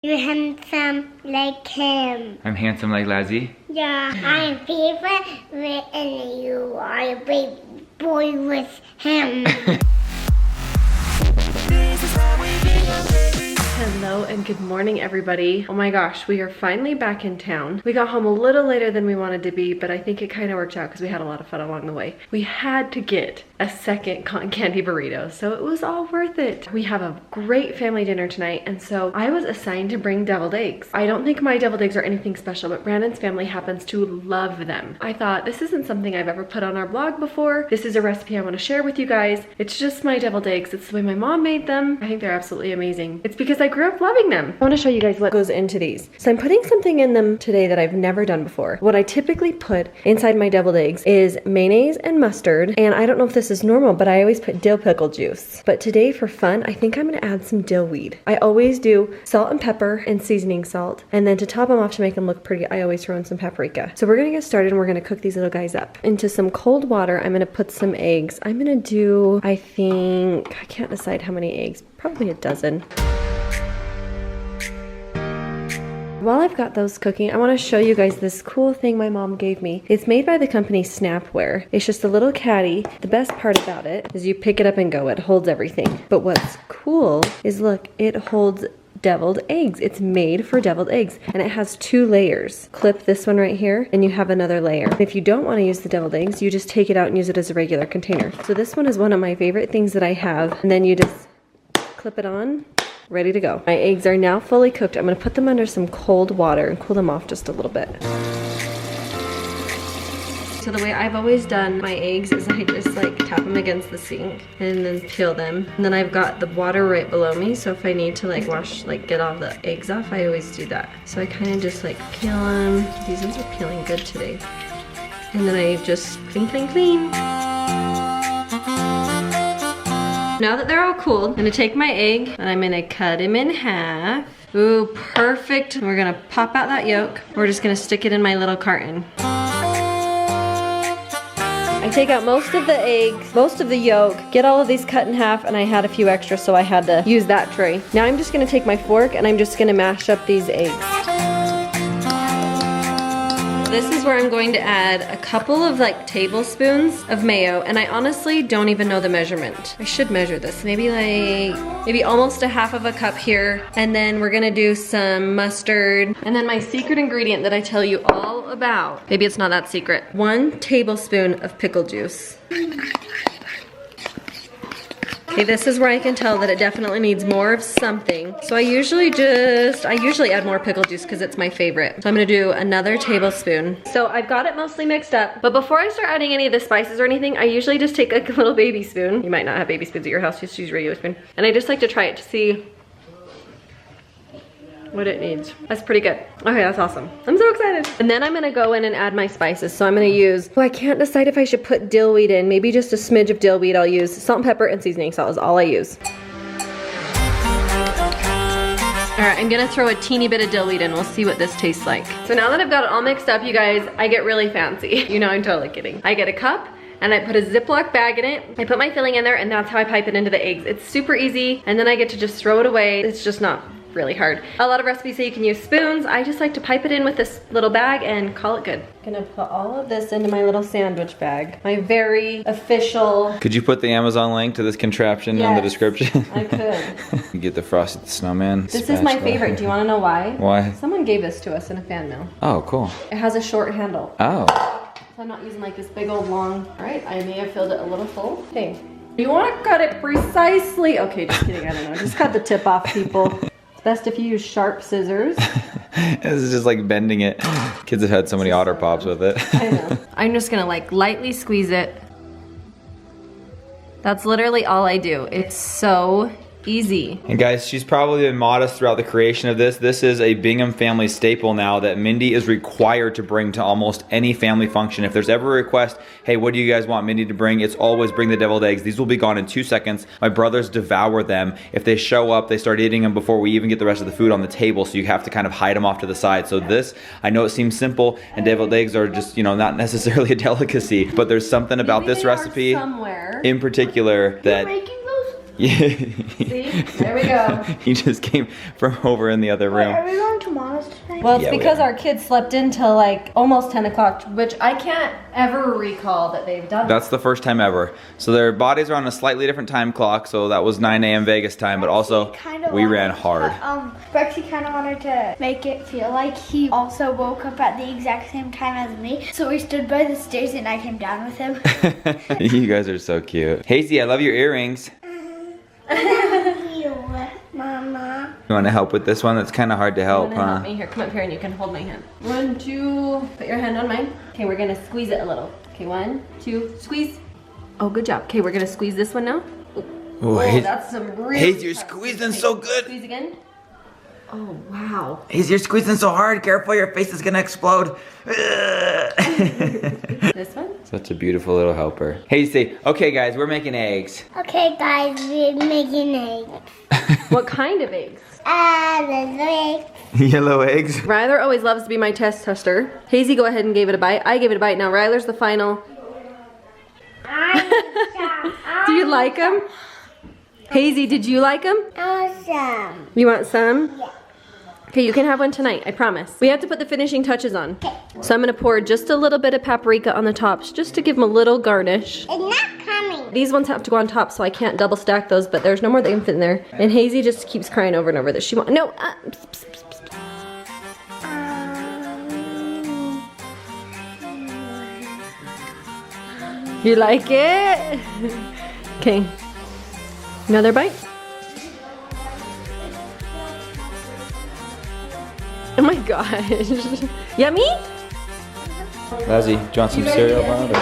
You're handsome like him. I'm handsome like Lazzy? Yeah, I'm favorite and you are a big boy with him. Hello and good morning, everybody. Oh my gosh, we are finally back in town. We got home a little later than we wanted to be, but I think it kind of worked out because we had a lot of fun along the way. We had to get a second cotton candy burrito, so it was all worth it. We have a great family dinner tonight, and so I was assigned to bring deviled eggs. I don't think my deviled eggs are anything special, but Brandon's family happens to love them. I thought, this isn't something I've ever put on our blog before. This is a recipe I want to share with you guys. It's just my deviled eggs. It's the way my mom made them. I think they're absolutely amazing. It's because I grew up loving them. I want to show you guys what goes into these. So I'm putting something in them today that I've never done before. What I typically put inside my deviled eggs is mayonnaise and mustard, and I don't know if this is normal, but I always put dill pickle juice. But today, for fun, I think I'm gonna add some dill weed. I always do salt and pepper and seasoning salt, and then to top them off to make them look pretty, I always throw in some paprika. So we're gonna get started and we're gonna cook these little guys up. Into some cold water, I'm gonna put some eggs. I'm gonna do, I can't decide how many eggs, probably a dozen. While I've got those cooking, I want to show you guys this cool thing my mom gave me. It's made by the company Snapware. It's just a little caddy. The best part about it is you pick it up and go. It holds everything. But what's cool is, look, it holds deviled eggs. It's made for deviled eggs, and it has 2 layers. Clip this one right here and you have another layer. If you don't want to use the deviled eggs, you just take it out and use it as a regular container. So this one is one of my favorite things that I have, and then you just clip it on. Ready to go. My eggs are now fully cooked. I'm gonna put them under some cold water and cool them off just a little bit. So the way I've always done my eggs is I just like tap them against the sink and then peel them. And then I've got the water right below me, so if I need to like get all the eggs off, I always do that. So I kind of just like peel them. These ones are peeling good today. And then I just clean. Now that they're all cooled, I'm gonna take my egg and I'm gonna cut him in half. Ooh, perfect. We're gonna pop out that yolk. We're just gonna stick it in my little carton. I take out most of the eggs, most of the yolk, get all of these cut in half, and I had a few extra, so I had to use that tray. Now I'm just gonna take my fork and I'm just gonna mash up these eggs. This is where I'm going to add a couple of like tablespoons of mayo, and I honestly don't even know the measurement. I should measure this, maybe almost a half of a cup here. And then we're gonna do some mustard. And then my secret ingredient that I tell you all about, maybe it's not that secret, 1 tablespoon of pickle juice. Okay, this is where I can tell that it definitely needs more of something. So I usually add more pickle juice because it's my favorite. So I'm gonna do another tablespoon. So I've got it mostly mixed up, but before I start adding any of the spices or anything, I usually just take like a little baby spoon. You might not have baby spoons at your house, just use a regular spoon. And I just like to try it to see what it needs. That's pretty good. Okay, that's awesome. I'm so excited. And then I'm gonna go in and add my spices. So I'm gonna use, I can't decide if I should put dill weed in. Maybe just a smidge of dill weed. I'll use salt and pepper and seasoning salt is all I use. All right, I'm gonna throw a teeny bit of dill weed in. We'll see what this tastes like. So now that I've got it all mixed up, you guys, I get really fancy. You know, I'm totally kidding. I get a cup, and I put a Ziploc bag in it. I put my filling in there, and that's how I pipe it into the eggs. It's super easy, and then I get to just throw it away. It's just not really hard. A lot of recipes say you can use spoons. I just like to pipe it in with this little bag and call it good. I'm gonna put all of this into my little sandwich bag. My very official. Could you put the Amazon link to this contraption in the description? I could. You get the Frosty the Snowman. This is my favorite. Do you wanna know why? Why? Someone gave this to us in a fan mail. Oh, cool. It has a short handle. Oh. So I'm not using like this big old long. All right, I may have filled it a little full. Okay. You wanna cut it precisely. Okay, just kidding, I don't know. Just cut the tip off, people. Best if you use sharp scissors. This is just like bending it. Kids have had so many Otter Pops with it. I know. I'm just gonna like lightly squeeze it. That's literally all I do. It's so easy. And guys, she's probably been modest throughout the creation of this. This is a Bingham family staple now that Mindy is required to bring to almost any family function. If there's ever a request, hey, what do you guys want Mindy to bring? It's always bring the deviled eggs. These will be gone in 2 seconds. My brothers devour them. If they show up, they start eating them before we even get the rest of the food on the table, so you have to kind of hide them off to the side. So this, I know it seems simple, and deviled eggs are just, you know, not necessarily a delicacy, but there's something about this recipe in particular that Yeah. See? There we go. He just came from over in the other room. Are we going to Mama's tonight? Well, it's Yeah, we because are. our kids slept in till like almost 10 o'clock, which I can't ever recall that they've done. That's the first time ever. So their bodies are on a slightly different time clock, so that was 9 a.m. Vegas time, but also we ran hard. Brexy kind of wanted to make it feel like he also woke up at the exact same time as me. So we stood by the stairs and I came down with him. You guys are so cute. Hazy, I love your earrings. You, Mama. You want to help with this one? That's kind of hard to help, Help huh? me here. Come up here and you can hold my hand. 1, 2. Put your hand on mine. Okay, we're gonna squeeze it a little. Okay, 1, 2. Squeeze. Oh, good job. Okay, we're gonna squeeze this one now. Oh, That's some really. Hazy, you're tough. squeezing Okay, so good. Squeeze again. Oh wow. Hazy, you're squeezing so hard. Careful, your face is gonna explode. This one. Such a beautiful little helper. Hazy, okay guys, we're making eggs. Okay, guys, we're making eggs. What kind of eggs? The eggs. Yellow eggs. Ryler always loves to be my test tester. Hazy, go ahead and gave it a bite. I gave it a bite. Now Ryler's the final. Do you like them? Hazy, did you like them? Awesome. You want some? Yeah. Okay, you can have one tonight, I promise. We have to put the finishing touches on. So I'm gonna pour just a little bit of paprika on the tops, just to give them a little garnish. It's not coming. These ones have to go on top, so I can't double stack those, but there's no more that can fit in there. And Hazy just keeps crying over and over that she wants, no, You like it? Okay. Another bite? Oh my gosh. Yummy? Lazzy, do you want some cereal, Bob? Okay. No,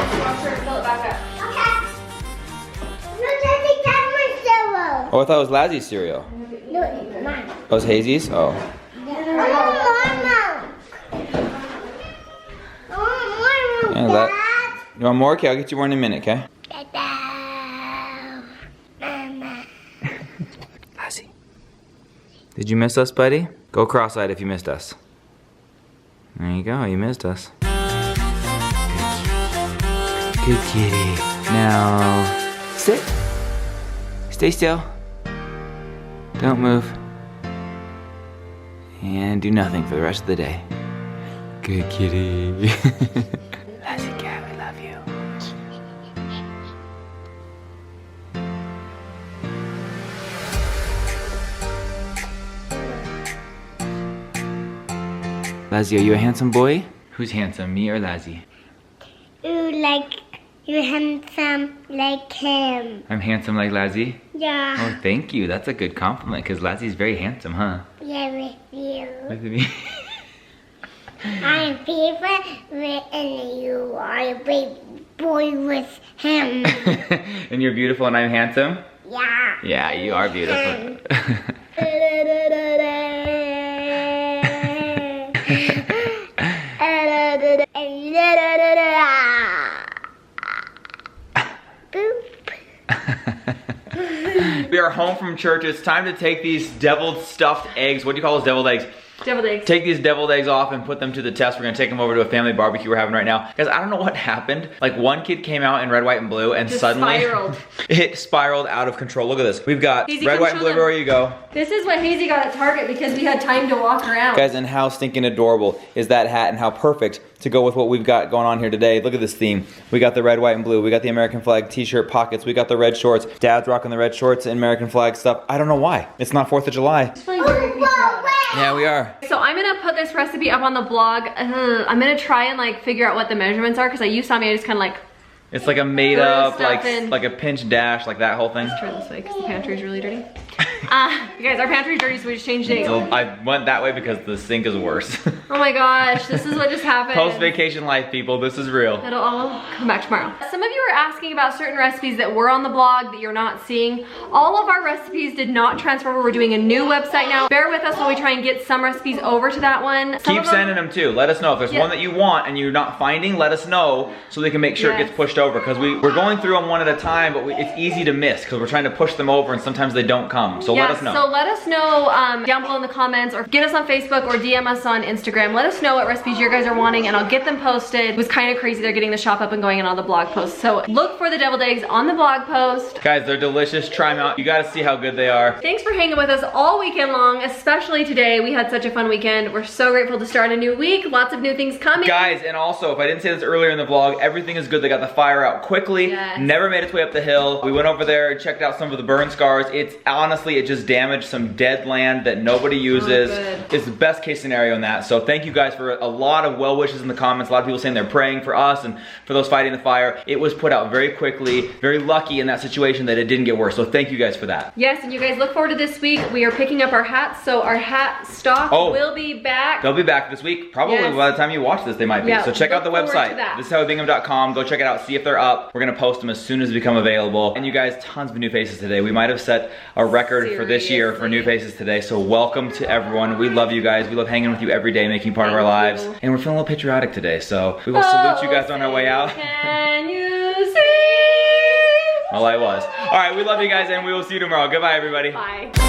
Daddy, that's my cereal. Oh, I thought it was Lazzy's cereal. No, it's mine. Oh, it's Hazy's? Oh. I want more milk. Yeah, Dad. You want more? Okay, I'll get you more in a minute, okay? Mama. Lazzy. Did you miss us, buddy? Go cross-eyed if you missed us. There you go, you missed us. Good kitty. Now, sit. Stay still. Don't move. And do nothing for the rest of the day. Good kitty. Lazzy cat, we love you. Lazzy, are you a handsome boy? Who's handsome, me or Lazzy? You're handsome like him. I'm handsome like Lazzy? Yeah. Oh, thank you. That's a good compliment, because Lazzy's very handsome, huh? Yeah, with you. Look at me. I'm favorite and you are a big boy with him. And you're beautiful and I'm handsome? Yeah. Yeah, you are beautiful. We are home from church. It's time to take these deviled stuffed eggs. What do you call those deviled eggs? Deviled eggs. Take these deviled eggs off and put them to the test. We're gonna take them over to a family barbecue we're having right now. Guys, I don't know what happened. Like one kid came out in red, white, and blue and Just suddenly spiraled. it spiraled out of control. Look at this. We've got Hazy, red, come white, and show blue. them. Where you go. This is what Hazy got at Target because we had time to walk around. Guys, and how stinking adorable is that hat and how perfect to go with what we've got going on here today. Look at this theme. We got the red, white, and blue. We got the American flag t-shirt pockets. We got the red shorts. Dad's rocking the red shorts and American flag stuff. I don't know why. It's not 4th of July. Yeah, we are. So I'm gonna put this recipe up on the blog. I'm gonna try and like figure out what the measurements are because you saw me, I just kind of like It's like a made up, stuff in. like a pinch dash, like that whole thing. turn this way because the pantry is really dirty. You guys, our pantry's dirty, so we just changed it. So I went that way because the sink is worse. Oh my gosh, this is what just happened. Post-vacation life, people. This is real. It'll all come back tomorrow. Some of you are asking about certain recipes that were on the blog that you're not seeing. All of our recipes did not transfer over. We're doing a new website now. Bear with us while we try and get some recipes over to that one. Some Keep of them- sending them too. Let us know. If there's Yeah. one that you want and you're not finding, let us know so they can make sure it Yes. gets pushed pushed over because we're going through them one at a time, but it's easy to miss because we're trying to push them over and sometimes they don't come. So let us know. So let us know down below in the comments, or get us on Facebook or DM us on Instagram. Let us know what recipes you guys are wanting and I'll get them posted. It was kind of crazy. They're getting the shop up and going and all the blog posts. So look for the deviled eggs on the blog post. Guys, they're delicious. Try them out. You got to see how good they are. Thanks for hanging with us all weekend long, especially today. We had such a fun weekend. We're so grateful to start a new week. Lots of new things coming. Guys, and also, if I didn't say this earlier in the vlog, everything is good. They got the fire out quickly. Yes. Never made its way up the hill. We went over there and checked out some of the burn scars. It's honestly, it just damaged some dead land that nobody uses. It's the best case scenario in that. So thank you guys for a lot of well wishes in the comments. A lot of people saying they're praying for us and for those fighting the fire. It was put out very quickly. Very lucky in that situation that it didn't get worse. So thank you guys for that. Yes, and you guys look forward to this week. We are picking up our hats, so our hat stock will be back. They'll be back this week. Probably by the time you watch this, they might be. Yeah, so check out the website. thisishowbingham.com. Go check it out. See if they're up. We're gonna post them as soon as they become available. And you guys, tons of new faces today. We might have set a record for this year for new faces today. So welcome to everyone. We love you guys. We love hanging with you every day, making you part of our lives. And we're feeling a little patriotic today. So we will salute you guys on our way out. Can you see? Well, I was. All right, we love you guys, and we will see you tomorrow. Goodbye, everybody. Bye.